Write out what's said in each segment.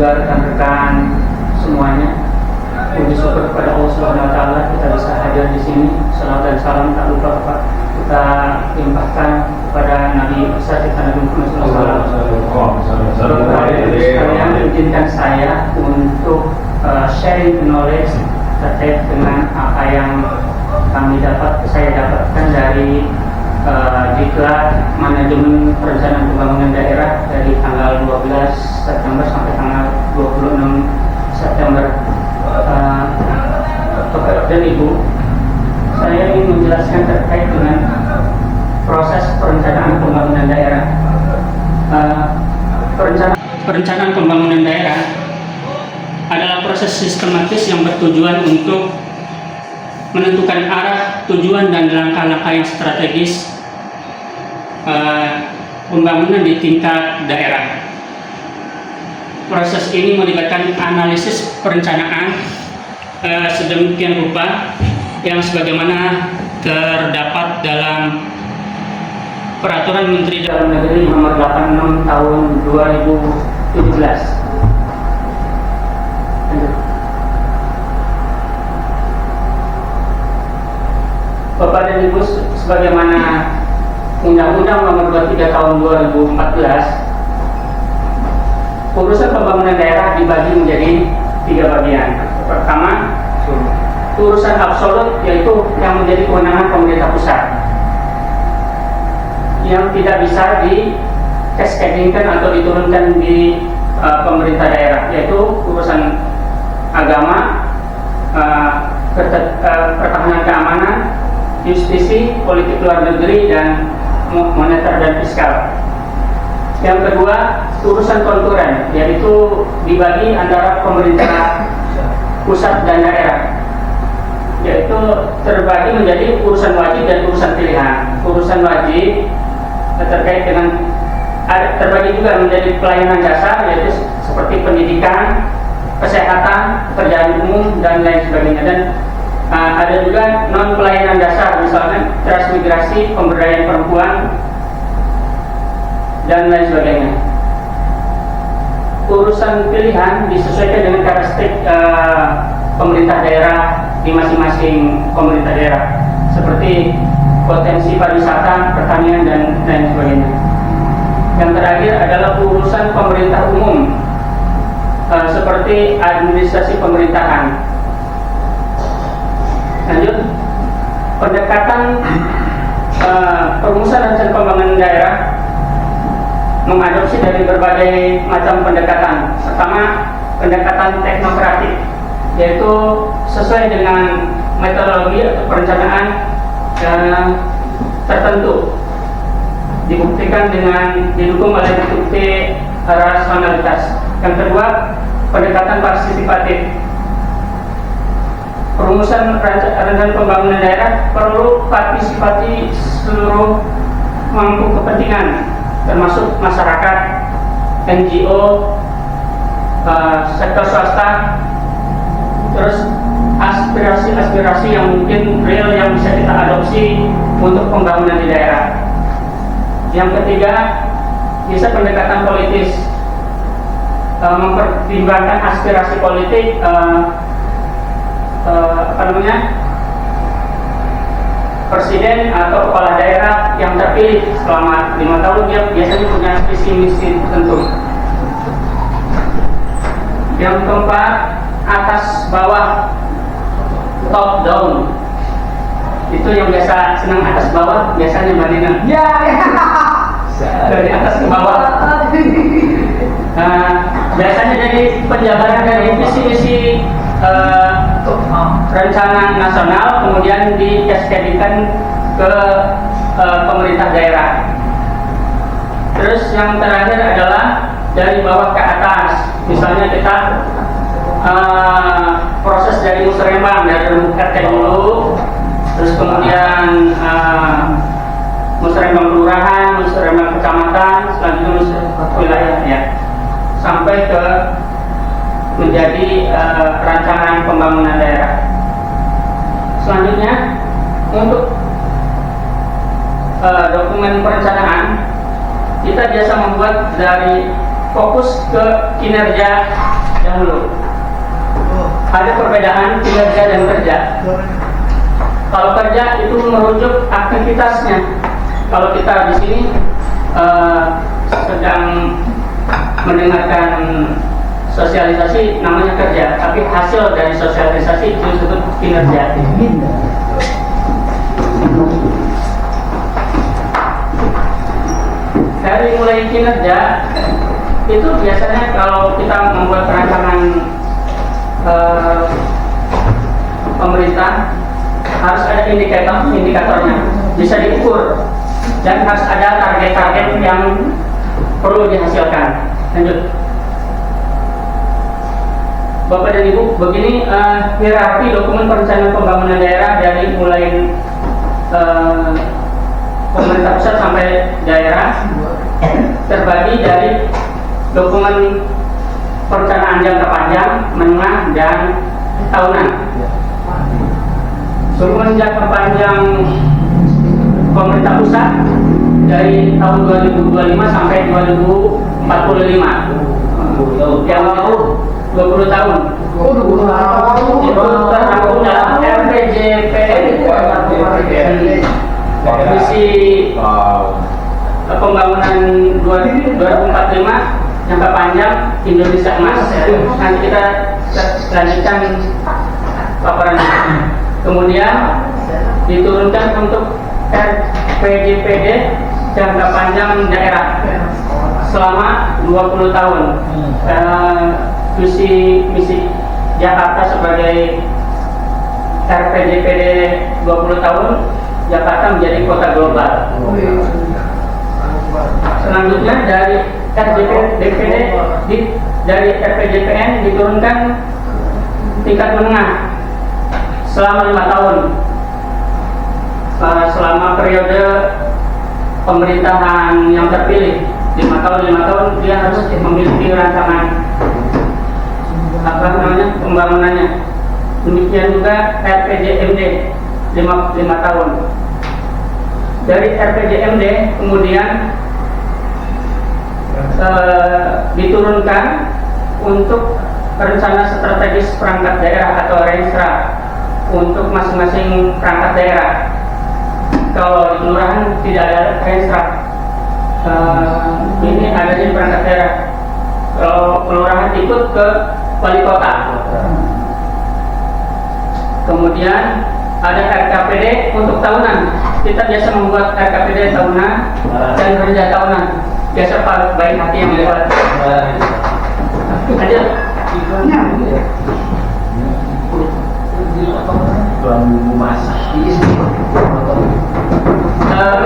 juga rekan-rekan semuanya. Puji syukur kepada Allah Subhanahu wa taala kita bisa hadir di sini. Salawat dan salam tak lupa kita limpahkan kepada Nabi besar kita Nabi Muhammad sallallahu alaihi wasallam. Sekalian izinkan saya untuk sharing knowledge terkait dengan apa yang saya dapatkan dari Diklat Manajemen Perencanaan Pembangunan Daerah dari tanggal 12 September sampai tanggal 26 September. Bapak dan Ibu, saya ingin menjelaskan terkait dengan proses perencanaan pembangunan daerah. Perencanaan pembangunan daerah adalah proses sistematis yang bertujuan untuk menentukan arah, tujuan, dan langkah-langkah yang strategis pembangunan di tingkat daerah. Proses ini melibatkan analisis perencanaan sedemikian rupa yang sebagaimana terdapat dalam Peraturan Menteri Dalam Negeri Nomor 86 Tahun 2017. Bapak dan Ibu, sebagaimana Undang-Undang Nomor 23 Tahun 2014, urusan pembangunan daerah dibagi menjadi 3 bagian. Pertama, urusan absolut, yaitu yang menjadi kewenangan pemerintah pusat, yang tidak bisa di-cascadingkan atau diturunkan di pemerintah daerah, yaitu urusan agama, pertahanan keamanan, justisi, politik luar negeri, dan moneter dan fiskal. Yang kedua, urusan konturen, yaitu dibagi antara pemerintah pusat dan daerah, yaitu terbagi menjadi urusan wajib dan urusan pilihan. Urusan wajib terkait dengan terbagi juga menjadi pelayanan dasar, yaitu seperti pendidikan, kesehatan, pekerjaan umum, dan lain sebagainya. Dan ada juga non pelayanan dasar, misalnya transmigrasi, pemberdayaan perempuan, dan lain sebagainya. Urusan pilihan disesuaikan dengan karakteristik pemerintah daerah di masing-masing pemerintah daerah, seperti potensi pariwisata, pertanian, dan lain sebagainya. Yang terakhir adalah urusan pemerintah umum, seperti administrasi pemerintahan. Lanjut, pendekatan perumusan dan pembangunan daerah mengadopsi dari berbagai macam pendekatan. Pertama, pendekatan teknokratik, yaitu sesuai dengan metodologi atau perencanaan tertentu, didukung oleh bukti rasionalitas. Yang kedua, pendekatan partisipatif. Perumusan rencana pembangunan daerah perlu partisipasi seluruh pemangku kepentingan, termasuk masyarakat, NGO, sektor swasta, terus aspirasi-aspirasi yang mungkin real yang bisa kita adopsi untuk pembangunan di daerah. Yang ketiga, bisa pendekatan politis, mempertimbangkan aspirasi politik, presiden atau kepala daerah yang terpilih selama 5 tahun, dia biasanya punya visi misi tertentu. Yang keempat, atas bawah, top down. Itu yang biasa senang atas bawah, biasanya Mbak Nina. Ya. Dari atas ke bawah. Biasanya dari penjabaran dari visi-misi rencana nasional, kemudian dikasihkan ke pemerintah daerah. Terus yang terakhir adalah dari bawah ke atas. Misalnya kita proses dari musrembang, dari RT dulu, terus kemudian musrembang kelurahan, musrembang kecamatan, selanjutnya musrembang wilayah, ya, sampai ke menjadi rancangan pembangunan daerah. Selanjutnya, untuk dokumen perencanaan, kita biasa membuat dari fokus ke kinerja dahulu. Ada perbedaan kinerja dan kerja. Kalau kerja itu merujuk aktivitasnya. Kalau kita di sini sedang mendengarkan sosialisasi namanya kerja, tapi hasil dari sosialisasi itu disebut kinerja. Dari mulai kinerja itu biasanya kalau kita membuat perancangan pemerintah harus ada indikatornya, bisa diukur, dan harus ada target-target yang perlu dihasilkan. Lanjut, Bapak dan Ibu, begini hierarki dokumen perencanaan pembangunan daerah dari mulai pemerintah pusat sampai daerah terbagi dari dokumen perencanaan jangka panjang, menengah, dan tahunan. Dokumen jangka panjang pemerintah pusat dari tahun 2025 sampai 2045. Yang lalu 20 tahun. Itu terangkum dalam RPJPN. Visi pembangunan 2045 jangka panjang Indonesia Emas. Nanti kita lanjutkan paparan. Kemudian diturunkan untuk RPJPD jangka panjang daerah selama 20 tahun. Visi misi Jakarta sebagai RPJPD 20 tahun, Jakarta menjadi kota global. Selanjutnya dari dari RPJPN diturunkan tingkat menengah selama 5 tahun. Selama periode pemerintahan yang terpilih 5 tahun dia harus memiliki rancangan pembangunannya. Demikian juga RPJMD 5 tahun. Dari RPJMD kemudian diturunkan untuk rencana strategis perangkat daerah atau Renstra untuk masing-masing perangkat daerah. Kalau di kelurahan tidak ada Renstra, ini ada di perangkat daerah. Kalau kelurahan ikut ke wali kota. Kemudian ada RKPD untuk tahunan. Kita biasa membuat RKPD tahunan dan kerja tahunan. Biasa Pak baik hati yang membuat. Ada.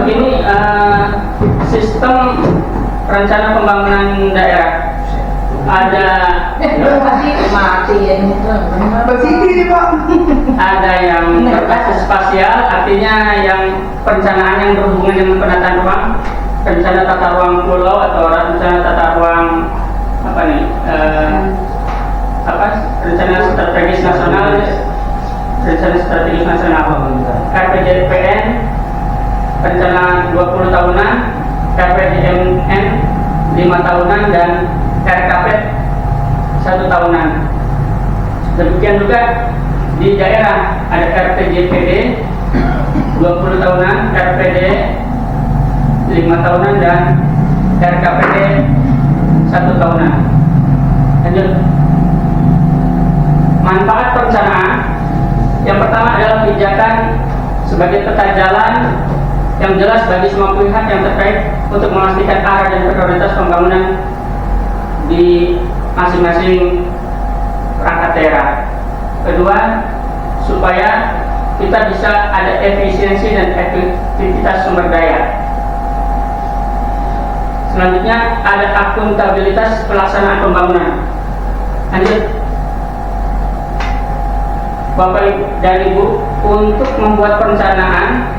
Begini sistem rencana pembangunan daerah. Ada ada yang berbasis spasial, artinya yang perencanaan yang berhubungan dengan penataan ruang, rencana tata ruang pulau atau rencana tata ruang rencana strategis nasional, RPJPN rencana 20 tahunan, RPJMN 5 tahunan, dan RKP 1 tahunan. Demikian juga di daerah ada RPJPD 20 tahunan, RPD 5 tahunan, dan RKPD 1 tahunan. Lanjut. Manfaat perencanaan yang pertama adalah pijakan sebagai peta jalan yang jelas bagi semua pihak yang terkait untuk memastikan arah dan prioritas pembangunan di masing-masing perangkat daerah. Kedua, supaya kita bisa ada efisiensi dan efektivitas sumber daya. Selanjutnya ada akuntabilitas pelaksanaan pembangunan. Lanjut, Bapak dan Ibu, untuk membuat perencanaan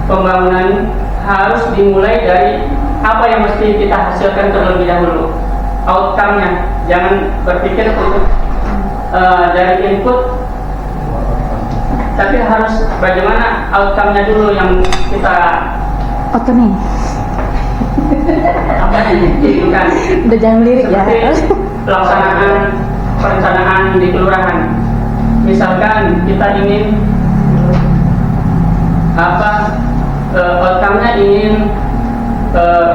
pembangunan harus dimulai dari apa yang mesti kita hasilkan terlebih dahulu, outcome-nya. Jangan berpikir untuk dari input, tapi harus bagaimana outcome-nya dulu yang kita outcome itu kan. Udah jangan lirik ya. Seperti pelaksanaan perencanaan di kelurahan. Misalkan kita ingin outcome-nya ingin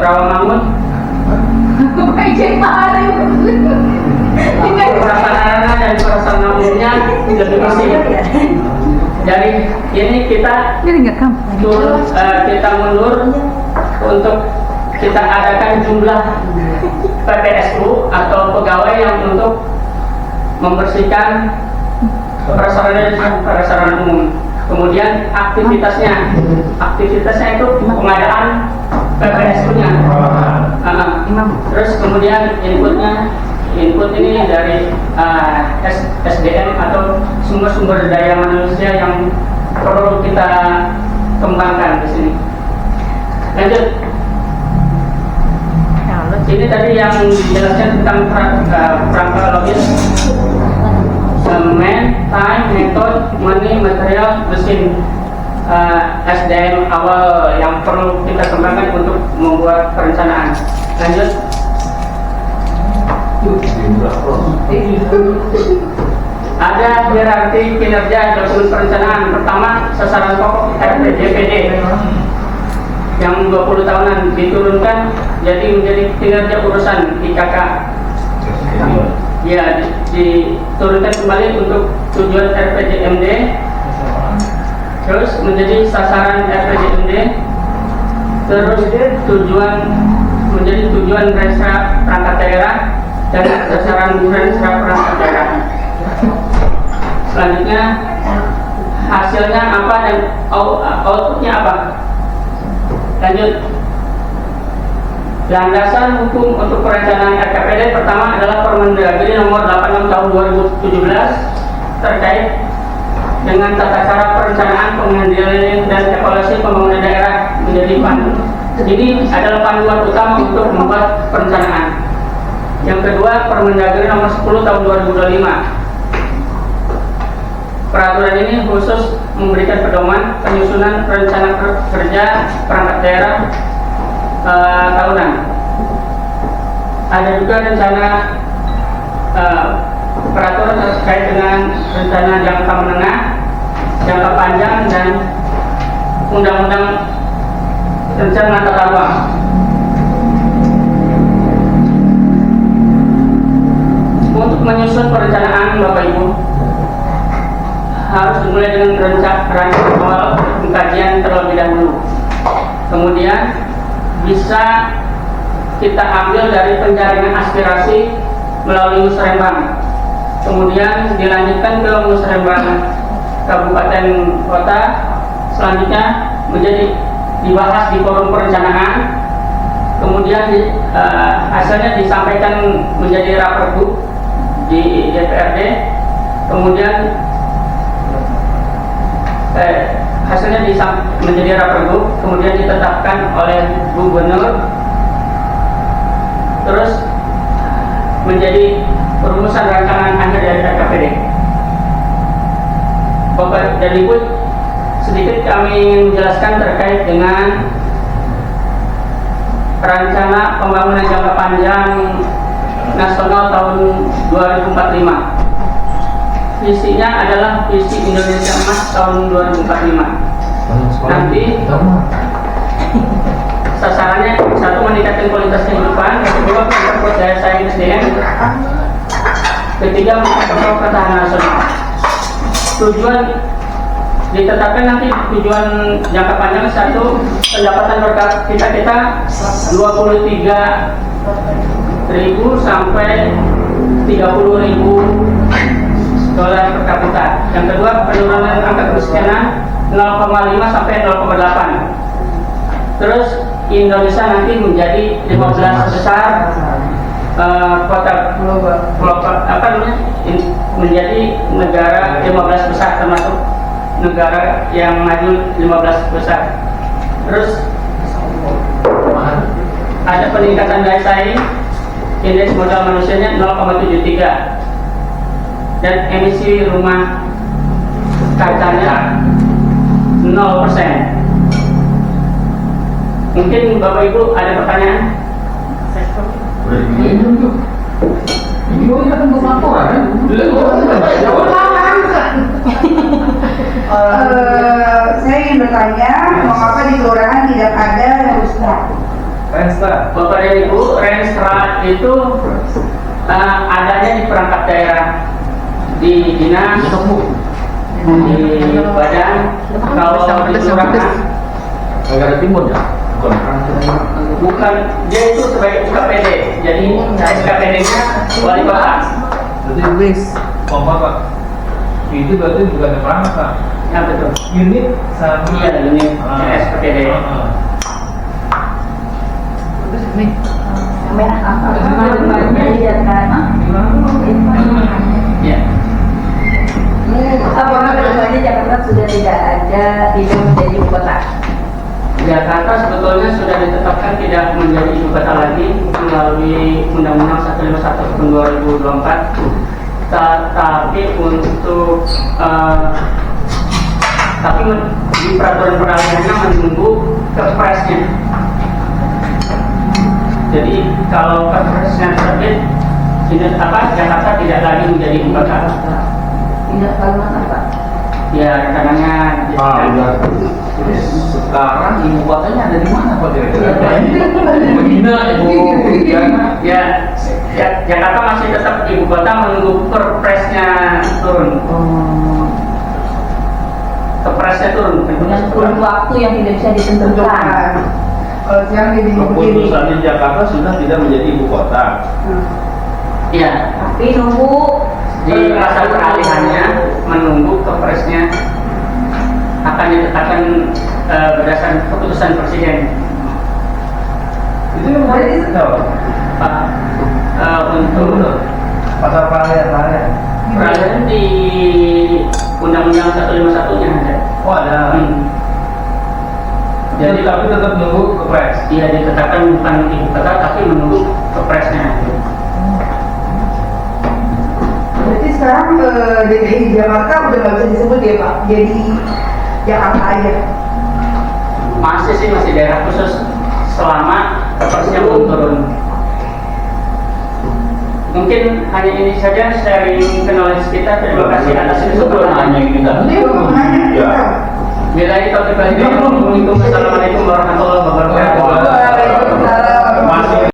Rawamangun prasarana dan prasarana umumnya lebih bersih. Dari ini kita kita mundur untuk kita adakan jumlah PPSU atau pegawai yang untuk membersihkan prasarana umum. Kemudian aktivitasnya itu pengadaan PPSU-nya. Terus kemudian input ini dari SDM atau sumber-sumber daya manusia yang perlu kita kembangkan di sini. Lanjut. Ini tadi yang dijelaskan tentang kerangka logis. Man, time, method, money, material, mesin, SDM awal yang perlu kita kembangkan untuk membuat perencanaan. Lanjut. Ada hierarki kinerja dokumen perencanaan. Pertama, sasaran pokok RPJPD yang 20 tahunan diturunkan menjadi kinerja urusan IKK. Ya, diturunkan kembali untuk tujuan RPJMD, terus menjadi sasaran RPJMD, terus menjadi tujuan Renstra perangkat daerah dan sasaran Renstra perangkat daerah. Selanjutnya hasilnya apa dan outputnya apa. Lanjut. Landasan hukum untuk perencanaan RKPD pertama adalah Permendagri nomor 86 tahun 2017 terkait dengan tata cara perencanaan, pengendalian dan evaluasi pembangunan daerah menjadi panduan. Ini adalah panduan utama untuk membuat perencanaan. Yang kedua, Permendagri nomor 10 tahun 2025. Peraturan ini khusus memberikan pedoman penyusunan rencana kerja perangkat daerah tahunan. Ada juga rencana peraturan terkait dengan rencana jangka menengah, jangka panjang, dan undang-undang rencana tata ruang. Untuk menyusun perencanaan, Bapak Ibu, harus dimulai dengan rencana awal pengkajian terlebih dahulu. Kemudian bisa kita ambil dari penjaringan aspirasi melalui musrembang, kemudian dilanjutkan ke musrembang kabupaten kota, selanjutnya dibahas di forum perencanaan, kemudian hasilnya disampaikan menjadi rapergub di DPRD, kemudian hasilnya menjadi rapergub, kemudian ditetapkan oleh gubernur, terus menjadi perumusan rancangan akhir dari RKPD. Bapak dan Ibu, sedikit kami ingin menjelaskan terkait dengan rencana pembangunan jangka panjang nasional tahun 2045. Visinya adalah visi Indonesia Emas tahun 2045. Nanti sasarannya, satu, meningkatkan kualitas kehidupan, kedua, memperkuat daya saing SDM, ketiga, memperkuat ketahanan nasional. Tujuan ditetapkan nanti tujuan jangka panjang, satu, pendapatan per kapita kita 23.000 sampai 30.000 dolar per kapita. Yang kedua, penurunan angka kemiskinan 0,5 sampai 0,8. Terus Indonesia nanti menjadi 15 besar kota global, menjadi negara 15 besar, termasuk negara yang maju 15 besar. Terus ada peningkatan daya saing, indeks modal manusianya 0,73, dan emisi rumah kacanya 0%. Mungkin Bapak Ibu ada pertanyaan? Udah diminum tuh. Ini kita tunggu laporan kan? Saya ingin bertanya, mengapa di kelurahan tidak ada Rusda? Renstra. Bapak dan Ibu, Renstra itu adanya di perangkat daerah, di dinas, di badan, kalau di kelurahan Negara Timur ya? bukan, dia itu sebagai UKPD, jadi SKPD-nya wali kota. Berarti wis. Oh Pak. Itu berarti bukan perangkat Pak. Ya betul. Unit sama. Iya, ini SKPD. Terus ini. Merah apa? Ya. Apakah kedepannya Jakarta sudah tidak menjadi ibu kota? Jakarta sebetulnya sudah ditetapkan tidak menjadi ibu kota lagi melalui Undang-Undang 151 tahun 2024. Tapi untuk di peraturan peralihannya menunggu kepresnya. Jadi kalau kepresnya terbit, Jakarta tidak lagi menjadi ibu kota. Tidak Kalimantan Pak. Ya rencananya. Sekarang ibu kotanya ada di mana Pak kira-kira? Menghina Ibu. Ya, Jakarta masih tetap ibu kota menunggu perpresnya turun. Kepresnya turun. Dengan kurun waktu yang tidak bisa ditentukan. Kalau sekarang jadi Keputusan di Jakarta sudah tidak menjadi ibu kota. Iya. Tapi nunggu Di masa peralihannya menunggu kepresnya akan ditetapkan berdasarkan keputusan presiden. Itu yang tadi tahu. Pak, untuk Pasal peralihan. peralihan di Undang-Undang 151-nya ada. Oh ada. Jadi tapi tetap nunggu kepres. Dia ditetapkan bukan ibu kota tapi menunggu kepresnya. Berarti sekarang DKI Jakarta udah nggak bisa disebut ya Pak, jadi Jakarta aja. Masih daerah khusus selama kepresnya belum turun. Mungkin hanya ini saja sharing knowledge kita. Terima kasih atas kesempatannya kita. Ya. Bila itu Assalamualaikum warahmatullahi wabarakatuh. Waalaikumsalam.